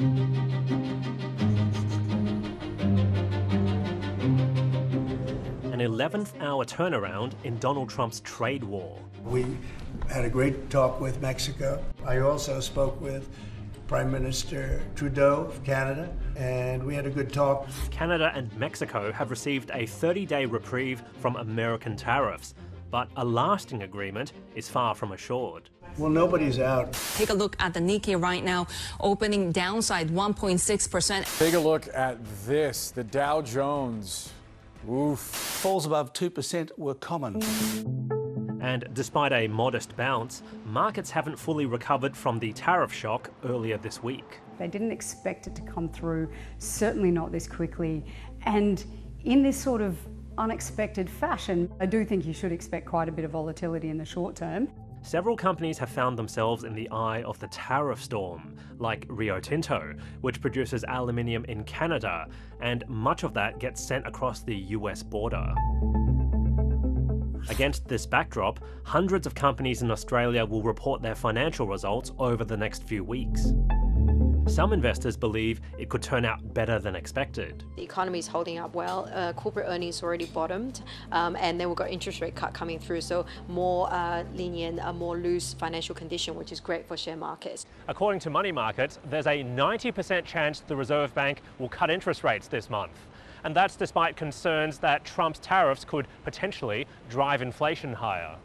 An 11th hour turnaround in Donald Trump's trade war. We had a great talk with Mexico. I also spoke with Prime Minister Trudeau of Canada, and we had a good talk. Canada and Mexico have received a 30-day reprieve from American tariffs, but a lasting agreement is far from assured. Well, nobody's out. Take a look at the Nikkei right now, opening downside 1.6%. Take a look at this, the Dow Jones. Oof. Falls above 2% were common. And despite a modest bounce, markets haven't fully recovered from the tariff shock earlier this week. They didn't expect it to come through, certainly not this quickly, and in this sort of unexpected fashion. I do think you should expect quite a bit of volatility in the short term. Several companies have found themselves in the eye of the tariff storm, like Rio Tinto, which produces aluminium in Canada, and much of that gets sent across the US border. Against this backdrop, hundreds of companies in Australia will report their financial results over the next few weeks. Some investors believe it could turn out better than expected. The economy is holding up well. Corporate earnings already bottomed, and then we've got interest rate cut coming through, so more lenient, more loose financial condition, which is great for share markets. According to Money Market, there's a 90% chance the Reserve Bank will cut interest rates this month. And that's despite concerns that Trump's tariffs could potentially drive inflation higher.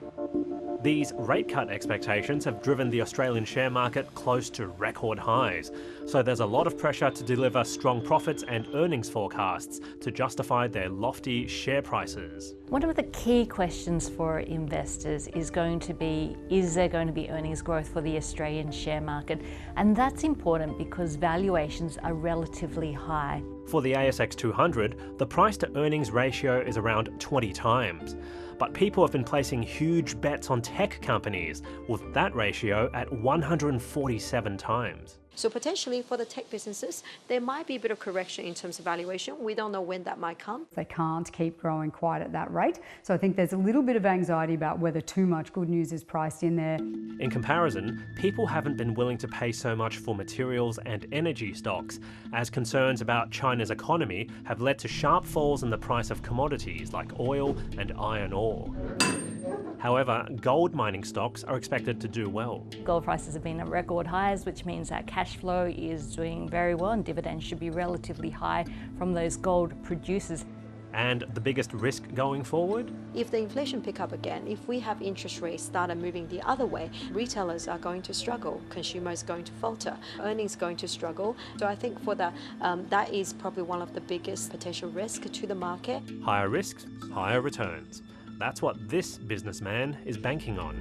These rate cut expectations have driven the Australian share market close to record highs, so there's a lot of pressure to deliver strong profits and earnings forecasts to justify their lofty share prices. One of the key questions for investors is going to be, is there going to be earnings growth for the Australian share market? And that's important because valuations are relatively high. For the ASX 200, the price to earnings ratio is around 20 times. But people have been placing huge bets on tech companies, with that ratio at 147 times. So potentially for the tech businesses, there might be a bit of correction in terms of valuation. We don't know when that might come. They can't keep growing quite at that rate. So I think there's a little bit of anxiety about whether too much good news is priced in there. In comparison, people haven't been willing to pay so much for materials and energy stocks, as concerns about China's economy have led to sharp falls in the price of commodities like oil and iron ore. However, gold mining stocks are expected to do well. Gold prices have been at record highs, which means that cash flow is doing very well and dividends should be relatively high from those gold producers. And the biggest risk going forward? If the inflation pick up again, if we have interest rates started moving the other way, retailers are going to struggle, consumers going to falter, earnings going to struggle. So I think for that, that is probably one of the biggest potential risks to the market. Higher risks, higher returns. That's what this businessman is banking on.